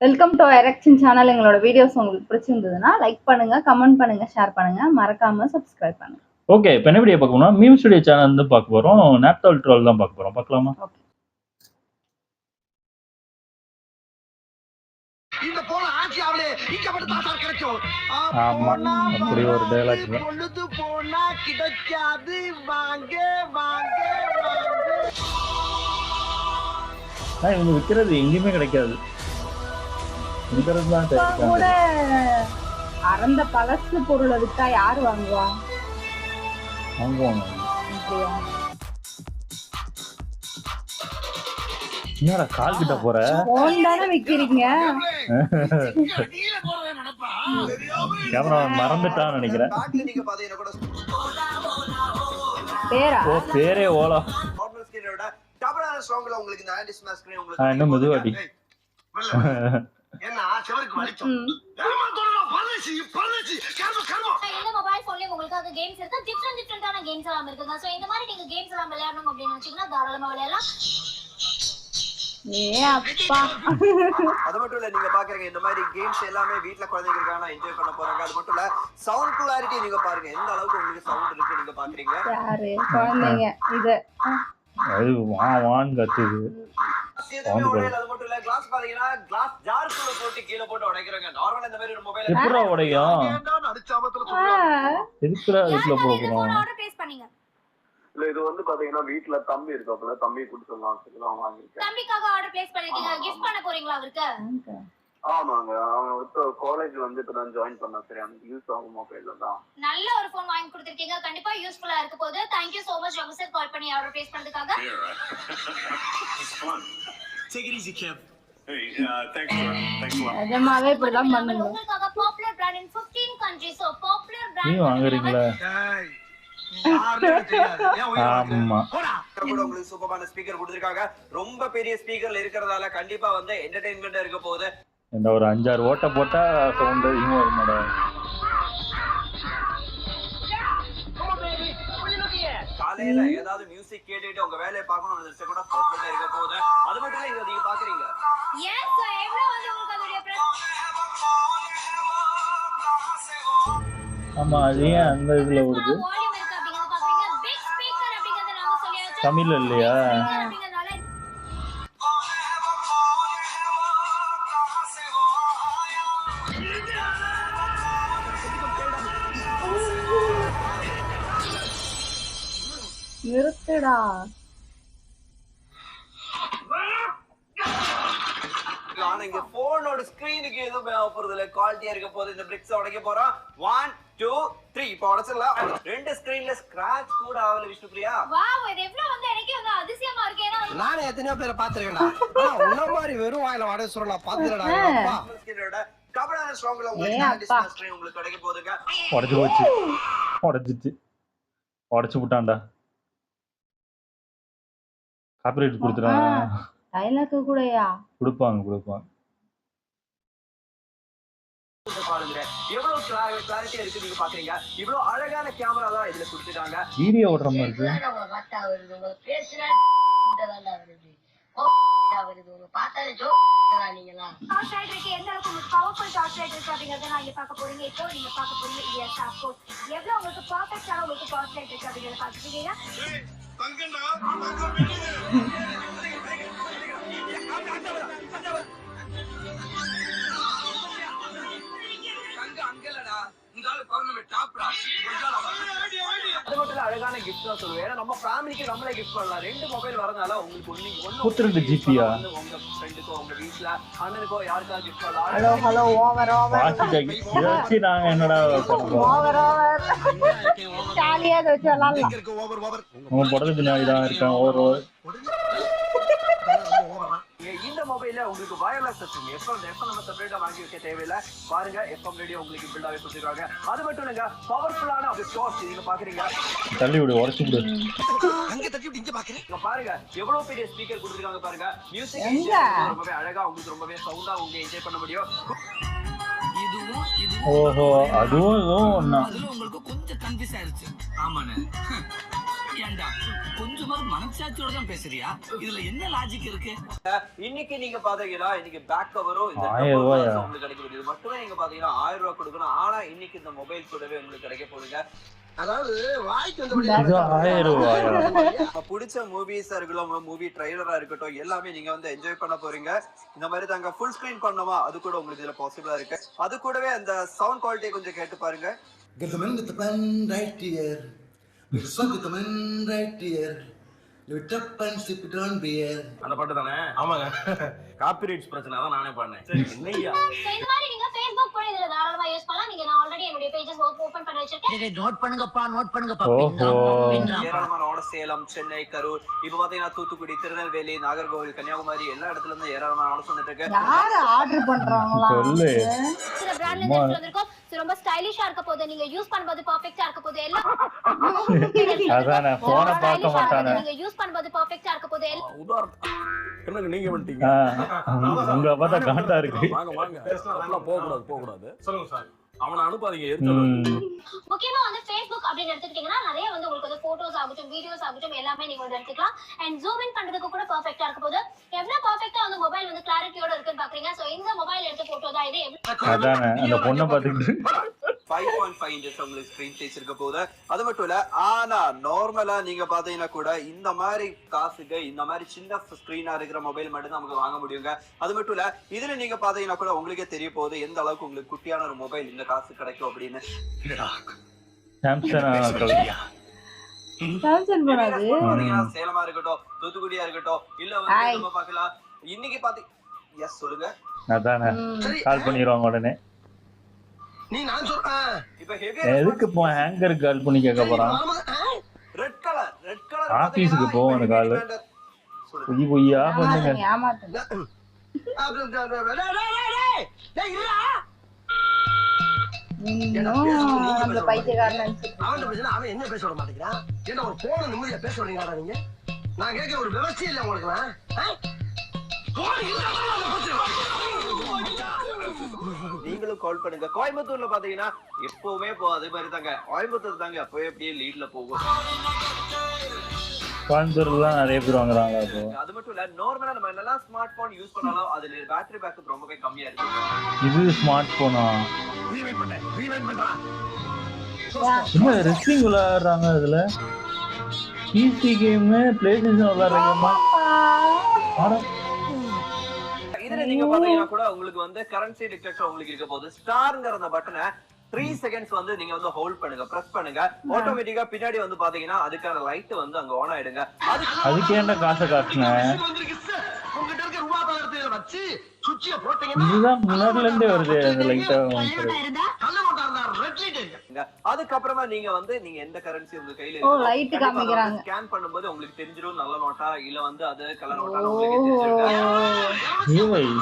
Welcome to erection channel. எங்களோட videos உங்களுக்கு பிடிச்சிருந்ததுன்னா லைக் பண்ணுங்க, கமெண்ட் பண்ணுங்க, ஷேர் பண்ணுங்க, மறக்காம சப்ஸ்கிரைப் பண்ணுங்க. ஓகே, இப்போ என்ன வீடியோ பார்க்க போறோம்? மீம் ஸ்டுடியோ சேனல் வந்து பார்க்க போறோம். நாப்தால் ட்ரோல் தான் பார்க்க போறோம். பார்க்கலாமா? ஓகே. இந்த போன ஆட்சியாவளே இங்க மட்டும் தான் சார் கிடைக்கும். ஆமா, அப்படி ஒரு டயலாக் தான். பொழுது போனா கிடைக்காது, வாங்க வாங்க வாங்க. இவங்க விற்கிறது எங்கேயுமே கிடைக்காது. விற்கிறது தான் இப்ப கூட கிடைக்காது. அறந்த பழசு பொருளை வித்தா யாரு வாங்குவா? வாங்குவாங்க. அப்படியா? என்னடா கால் கிட்ட போற? போன் தானே விக்கிறீங்க. கீழ போறவே நினைப்பா. கேமரா மறந்துட்டான்னு நினைக்கிறேன். பேக்ல நீங்க பாத்தீங்கன்னா கூட பேரா? ஓ, பேரே ஓலா. நார்மல் ஸ்கிரீனோட டபுளான ஸ்ட்ராங்ல உங்களுக்கு இந்த ஆன்டி ஸ்மாஷ் ஸ்கிரீன் உங்களுக்கு இன்னும் மெதுவாடி. என்ன செவருக்கு வலிக்கும். ஏமா தோறா பரதேசி பரதேசி கர்ம கர்ம. இந்த மொபைல் ஃபோன்லயே உங்களுக்கு கேம்ஸ் இருக்கு. டிஃபரண்டான கேம்ஸ் எல்லாம் இருக்குங்க. சோ இந்த மாதிரி நீங்க கேம்ஸ் எல்லாம் விளையாடணும் அப்படினு நினைச்சீங்கன்னா தாராளமா விளையாடலாம். ஏ அப்பா. அது மட்டும் இல்ல, நீங்க பாக்குறீங்க இந்த மாதிரி கேம்ஸ் எல்லாமே வீட்ல குழந்தைகளுக்கான என்ஜாய் பண்ண போறாங்க. அது மட்டும் இல்ல, சவுண்ட் கிளாரிட்டி நீங்க பாருங்க எந்த அளவுக்கு உங்களுக்கு சவுண்ட் இருக்கு நீங்க பாக்குறீங்க. யாரு குழந்தைங்க இது? அது வான் கத்துது. அது மட்டும் இல்ல, கிளாஸ் பாத்தீங்கன்னா கிளாஸ் ஜார்க்குள்ள போட்டு கீழ போட்டு உடைக்கறாங்க. நார்மலா இந்த மாதிரி ஒரு மொபைல் எப்படா உடையும்? அடிச்சாமத்துல சொல்றாங்க. எதுக்குடா வீட்ல போறோம்? ஆர்டர் பிளேஸ் பண்ணீங்க. இல்ல இது வந்து பாத்தீங்கன்னா வீட்ல தம்பி இருக்காப்புல, தம்பி கொடுத்துடலாம் சொல்லலாம் வாங்கிருக்கேன். தம்பிக்காக ஆர்டர் பிளேஸ் பண்ணிருக்கீங்க. கிஃப்ட் பண்ண போறீங்களா அவருக்கு? ஆமாங்க, அவன் வந்து காலேஜ் வந்து இப்பதான் ஜாயின் பண்ணா. சரி, அந்த யூஸ் ஆகும் மொபைல்ல தான் நல்ல ஒரு ஃபோன் வாங்கி கொடுத்திருக்கீங்க. கண்டிப்பா யூஸ்ஃபுல்லா இருக்க போகுது. Thank you so much யோகசர் கால் பண்ணி ஆர்டர் பிளேஸ் பண்ணதுக்காக. Take it easy, Kev. Hey, thanks a lot. நிஜமாவே இப்படிதான் பண்ணுங்க. உங்களுக்காக popular brand in 15 countries. So popular brand நீ வாங்குறீங்களா? டேய் யாரே தெரியாது. ஏன் உயிர் ஆமா. போடா. கூட உங்களுக்கு சூப்பரான ஸ்பீக்கர் கொடுத்திருக்காங்க. ரொம்ப பெரிய ஸ்பீக்கர்ல இருக்கறதால கண்டிப்பா வந்து என்டர்டெயின்மென்ட்டா இருக்க போகுது. இந்த ஒரு 5-6 ஓட்ட போட்டா சவுண்ட் அதிகமா வருமாடா. காலையில ஏதாவது மியூசிக் கேட்டுட்டு உங்க வேலையை பார்க்கணும் நினைச்சா கூட பர்ஃபெக்ட்டா இருக்க போகுது. அது மட்டும் இல்ல, இங்க நீங்க பாக்குறீங்க. Yes sir, எவ்வளவு வந்து உங்களுக்கு அதோட பிரைஸ்? ஆமா, அது ஏன் அந்த இதுல வருது? வால்யூம் இருக்கு அப்படிங்கறத பாக்குறீங்க. பிக் ஸ்பீக்கர் அப்படிங்கறத நாங்க சொல்லியாச்சு. தமிழ்ல இல்லையா? அப்படிங்கறதால நிறுத்துடா. ஆனா இங்க போனோட ஸ்கிரீனுக்கு எதுவும் போறது இல்ல, குவாலிட்டியா இருக்க போது. இந்த பிரிக்ஸ் உடைக்க போறோம். 1 2 3 இப்போ உடைச்சிடலாம். ரெண்டு ஸ்கிரீன்ல ஸ்கிராட்ச் கூட ஆகல விஷ்ணுபிரியா. வாவ், இது எவ்வளவு வந்து எனக்கே வந்து அதிசயமா இருக்கு. ஏன்னா நானே எத்தனையோ பேரை பாத்துருக்கேன்டா. உன்ன மாதிரி வெறும் வாயில வடை சொல்ல பாத்துடா. ஸ்கிரீனோட டபுளான ஸ்ட்ராங்ல உங்களுக்கு டிஸ்பிளே ஸ்கிரீன் உங்களுக்கு கிடைக்க போகுதுங்க. உடச்சு போச்சு. உடச்சிச்சு. உடச்சு விட்டான்டா. காப்பிரைட் கொடுத்துறான். டைலாக் கூடயா? கொடுப்பாங்க. பாருங்க எவ்வளவு கிளாரிட்டியா இருக்கு நீங்க பாக்குறீங்க. இவ்வளவு அழகான கேமரா தான் இதுல கொடுத்துட்டாங்க. வீடியோ ஓடுற மாதிரி இருக்கு. டார்ச் லைட் இருக்கு. எந்த அளவுக்கு உங்களுக்கு பவர்ஃபுல் டார்ச் லைட் இருக்கு அப்படிங்கறத நான் இங்க பார்க்க போறீங்க. இப்போ நீங்க பார்க்க போறீங்க. Yes of course. எவ்வளவு உங்களுக்கு பெர்ஃபெக்ட்டான உங்களுக்கு டார்ச் லைட் இருக்கு அப்படிங்கறத பாத்துட்டீங்க. அது மட்டும் இல்ல, அழகான கிஃப்ட் தான் சொல்லுவேன். ஏன்னா நம்ம ஃபேமிலிக்கு நம்மளே கிஃப்ட் பண்ணலாம். ரெண்டு மொபைல் வரனால உங்களுக்கு ஒண்ணு 32 ஜிபியா? உங்க ஃப்ரெண்டுக்கோ உங்க வீட்ல அண்ணனுக்கோ யாருக்காவது கிஃப்ட் பண்ணலாம். Hello over. Watch Jackie. இத வச்சு நாங்க என்னடா பண்ணுவோம்? ஓவர். ஜாலியா வச்சு விளையாடலாம். உங்க படத்துக்கு பின்னாடி தான் இருக்கேன். ஓவர். இந்த மொபைல்ல உங்களுக்கு வயர்லெஸ் சிஸ்டம் எஃப்எம் நம்ம செப்பரேட்டா வாங்கி வைக்க தேவையில்லை. பாருங்க, எஃப்எம் ரேடியோ உங்களுக்கு பில்டாவே கொடுத்துருக்காங்க. அது மட்டும் இல்லங்க, பவர்ஃபுல்லான ஒரு ஸ்டோர்ஸ் நீங்க பாக்குறீங்க. தள்ளி விடு, உடைச்சு விடு. அங்க தட்டி விட்டு இங்க பாக்குறேன். இங்க பாருங்க எவ்வளவு பெரிய ஸ்பீக்கர் கொடுத்துருக்காங்க பாருங்க. மியூசிக் ரொம்பவே அழகா உங்களுக்கு ரொம்பவே சவுண்டா உங்களுக்கு என்ஜாய் பண்ண முடியும். ஓஹோ, அதுவும் ஒண்ணா. அதுல உங்களுக்கு கொஞ்சம் கன்ஃபியூஸ் ஆயிருச்சு. ஆமாண்ணே. ஏண்டா கொஞ்சமாவது மனசாட்சியோட தான் பேசுறியா? இதுல என்ன லாஜிக் இருக்கு? இன்னைக்கு நீங்க பாத்தீங்கன்னா இன்னைக்கு பேக் கவரும் இந்த 1000 ரூபாயா? உங்களுக்கு கிடைக்கும். இது மட்டுமே நீங்க பாத்தீங்கன்னா 1000 ரூபாய் கொடுக்கணும். ஆனா இன்னைக்கு இந்த மொபைல் கூடவே உங்களுக்கு கிடைக்க போகுதுங்க. அதாவது வாய்க்கு இது 1000 ரூபாயா? பிடிச்ச மூவிஸா இருக்கட்டும், மூவி ட்ரைலரா இருக்கட்டும், எல்லாமே நீங்க வந்து என்ஜாய் பண்ண போறீங்க. இந்த மாதிரி தாங்க ஃபுல் ஸ்கிரீன் பண்ணோமா, அது கூட உங்களுக்கு இதுல பாசிபிளா இருக்கு. அது கூடவே அந்த சவுண்ட் குவாலிட்டியை கொஞ்சம் கேட்டு பாருங்க. Get the man right here. With the sun, get the man right here. Lift up and sip it on beer. அந்த பாட்டு தானே? ஆமாங்க. காப்பிரைட்ஸ் பிரச்சனை தான் நானே பண்ணேன். என்னையா? சோ இந்த மாதிரி நீங்க Facebook கூட இதுல தாராளமா யூஸ் பண்ணலாம். நீங்க நான் ஆல்ரெடி என்னோட பேजेस ஓபன் பண்ணி வச்சிருக்கேன். நோட் பண்ணுங்கப்பா. ஏராளமான சேலம், சென்னை, கரூர், இப்ப பாத்தீங்கன்னா தூத்துக்குடி, திருநெல்வேலி, நாகர்கோவில், கன்னியாகுமரி எல்லா இடத்துல இருந்து ஏராளமான ஆர்டர்ஸ் வந்துட்டு இருக்கு. யாரு ஆர்டர் பண்றாங்களா? சொல்லு. சில பிராண்ட்ல இருந்து வந்திருக்கும். ரொம்ப ஸ்டைலிஷா இருக்க போகுது. நீங்க யூஸ் பண்ணும்போது பெர்ஃபெக்ட்டா இருக்க போகுது. எல்லாம் அதானே போனை பார்க்க மாட்டானே. நீங்க யூஸ் பண்ணும்போது பெர்ஃபெக்ட்டா இருக்க போகுது. என்னங்க நீங்க வந்துட்டீங்க? உங்க பார்த்தா காண்டா இருக்கு. வாங்க வாங்க. அதெல்லாம் போக கூடாது. சொல்லுங்க சார். அவனை அனுப்பாதீங்க. முக்கியமா வந்து Facebook அப்படின்னு எடுத்துக்கிட்டீங்கன்னா நிறைய வந்து உங்களுக்கு வந்து போட்டோஸ் ஆகட்டும், வீடியோஸ் ஆகட்டும் எல்லாமே நீங்க வந்து எடுத்துக்கலாம். அண்ட் ஜூம் இன் பண்றதுக்கு கூட பெர்ஃபெக்ட்டா இருக்க போகுது. எவ்வளவு பெர்ஃபெக்ட்டா வந்து மொபைல் வந்து கிளாரிட்டியோட இருக்குன்னு பாக்குறீங்க. சோ இந்த மொபைல் எடுத்த போட்டோ தான் இது. அதானே அந்த பொண்ணை பார்த்துக்கிட்டு 5.5 inches உங்களுக்கு ஸ்கிரீன் சைஸ் இருக்க போகுது. அது மட்டும் இல்ல, ஆனா நார்மலா நீங்க பாத்தீங்கன்னா கூட இந்த மாதிரி காசுக்கு இந்த மாதிரி சின்ன ஸ்கிரீனா இருக்கிற மொபைல் மட்டும் தான் நமக்கு வாங்க முடியுங்க. அது மட்டும் இல்ல, இதுல நீங்க பாத்தீங்கன்னா கூட உங்களுக்கே தெரிய போகுது எந்த அளவுக்கு உங்களுக்கு குட்டியான ஒரு மொபைல் இந்த காசு கிடைக்கும் அப்படின்னு. சாம்சங் போனாது. சேலமா இருக்கட்டும், தூத்துக்குடியா இருக்கட்டும், இல்ல வந்து நம்ம பார்க்கலாம். இன்னைக்கு எஸ் சொல்லுங்க. அதானே கால் பண்ணிடுவாங்க உடனே. நீ நான் சொல்றேன். இப்ப எதுக்கு போ ஹேங்கர் கால் பண்ணி கேட்க போறான்? ரெட் கலர் ஆபீஸ்க்கு போவோம் அந்த கால். பொய்யா பண்ணுங்க. ஏமாத்துங்க. அந்த பைத்தியக்காரன் அவன் என்ன பேச விட மாட்டேங்கிறான். என்ன ஒரு போன நிம்மதியா பேச விடுறீங்களா நீங்க? நான் கேட்கிற ஒரு விவசாயம் இல்ல உங்களுக்கு. நீங்களும் கால் பண்ணுங்க. கோயம்புத்தூர்ல பாத்தீங்கன்னா எப்பவுமே அதே மாதிரி தாங்க. கோயம்புத்தூர் தாங்க அப்பவே அப்படியே லீட்ல போகும். கோயம்புத்தூர்ல தான் நிறைய பேர் வாங்குறாங்க. அது மட்டும் இல்ல, நார்மலா நம்ம என்னெல்லாம் ஸ்மார்ட் போன் யூஸ் பண்ணாலும் அதுல பேட்டரி பேக்கப் ரொம்பவே கம்மியா இருக்கு. இது ஸ்மார்ட் போனா என்ன ரெஸ்லிங் விளையாடுறாங்க. அதுல பிசி கேம், பிளே ஸ்டேஷன் விளையாடுறாங்கம்மா. இதுல நீங்க பாத்தீங்கன்னா கூட உங்களுக்கு வந்து கரன்சி டிடெக்டர் உங்களுக்கு இருக்க போகுது. ஸ்டார்ங்கற அந்த பட்டனை 3 செகண்ட்ஸ் வந்து நீங்க வந்து ஹோல்ட் பண்ணுங்க, பிரஸ் பண்ணுங்க. ஆட்டோமேட்டிக்கா பின்னாடி வந்து பாத்தீங்கன்னா அதுக்கான லைட் வந்து அங்க ஆன் ஆயிடுங்க. அதுக்கு ஏன்டா காசை காட்டுனேன்? உங்ககிட்ட இருக்க ரூபா பணத்தை வச்சு சுவிட்சிய போட்டீங்க. இதுதான் முன்னாடில இருந்தே வருது அந்த லைட். அதுக்கு அப்புறமா நீங்க வந்து நீங்க எந்த கரன்சி உங்க கையில லைட் காமிக்கறாங்க. ஸ்கேன் பண்ணும்போது உங்களுக்கு தெரிஞ்சிரும் நல்ல நோட்டா இல்ல வந்து அது கலர் நோட்டா உங்களுக்கு தெரிஞ்சிரும். ஏய்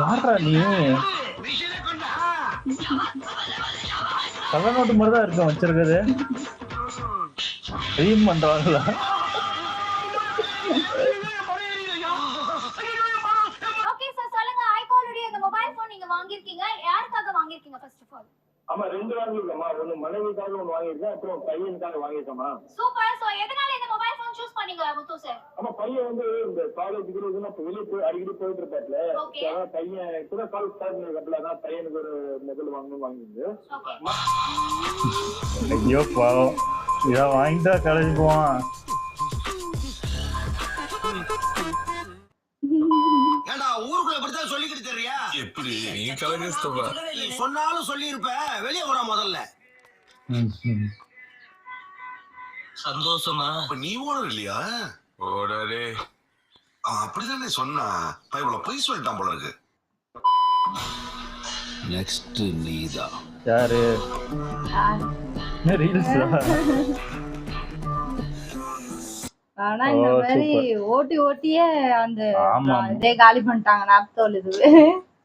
யாரா நீ? கலர் நோட்டு மாதிரி தான் இருக்கு வச்சிருக்கிறது. ரீம் பண்றாங்களா? ஓகே சார், சொல்லுங்க. ஐகாலுடைய இந்த மொபைல் ஃபோன் நீங்க வாங்கிருக்கீங்க. யாருக்காக வாங்கிருக்கீங்க ஃபர்ஸ்ட் ஆஃப் ஆல்? ஆமா, 2 வாங்கிருக்கேமா. ஒன்னு மனைவிக்காக ஒன்னு வாங்கிருக்கேன், அப்புறம் பையனுக்காக வாங்கிருக்கேமா. சூப்பர். சோ எதனால இந்த மொபைல் ஃபோன் சூஸ் பண்ணீங்க முத்து சார்? ஆமா, பையன் வந்து இந்த காலேஜுக்கு வெளியே போய் அடிக்கடி போயிட்டு இருப்பாப்ல. பையன் கூட காலேஜ் ஸ்டார்ட் பண்ணிருக்காப்ல, அதான் பையனுக்கு ஒரு மொபைல் வாங்கிருந்து. ஐயோ பாவம், இதை வாங்கிட்டா காலேஜ் போவான். ஏண்டா ஊருக்குள்ள இப்படித்தான் சொல்லிக்கிட்டு தெரியா? எப்படி நீ கலகஸ்தப்பா சொன்னாலும் சொல்லி இருப்ப. வெளியே போடா முதல்ல. சந்தோஷமா? நீ ஓனர் இல்லையா? ஓடரே அப்படிதானே சொன்னா. இவ்வளவு பொய் சொல்லிட்டான் போல இருக்கு. நெக்ஸ்ட் நீதான். யாரு? ரீல்ஸ். ஆனா இந்த மாதிரி ஓட்டியே அந்த இதே காலி பண்ணிட்டாங்க. நாப்தோல் இது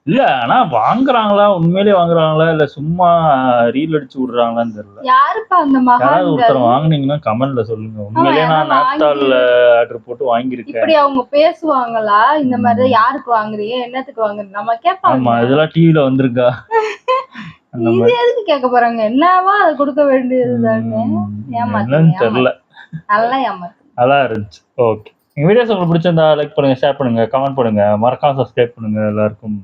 இல்ல, ஆனா வாங்குறாங்களா, உண்மையிலேயே வாங்குறாங்களா இல்ல சும்மா ரீல் அடிச்சு விடுறாங்களான்னு தெரியல. யாருப்பா அந்த யாராவது ஒருத்தர் வாங்குனீங்கன்னா கமெண்ட்ல சொல்லுங்க. உண்மையிலேயே நான் நாப்தால்ல ஆர்டர் போட்டு வாங்கியிருக்கேன். இப்படி அவங்க பேசுவாங்களா? இந்த மாதிரி யாருக்கு வாங்குறீங்க, என்னத்துக்கு வாங்குறீங்க நம்ம கேட்பாங்க. ஆமா, இதெல்லாம் டிவில வந்திருக்கா? இது எதுக்கு கேட்க போறாங்க? என்னவா அதை கொடுக்க வேண்டியதுதானே. ஏமாத்தீங்க தெரியல. நல்லா ஏமாத்து. நல்லா இருந்துச்சு. ஓகே. எங்க வீடியோஸ் உங்களுக்கு பிடிச்சிருந்தா லைக் பண்ணுங்க, ஷேர் பண்ணுங்க, கமெண்ட் பண்ணுங்க, மறக்காம சப்ஸ்கிரைப் பண்ணுங்க. எல்லாருக்கும்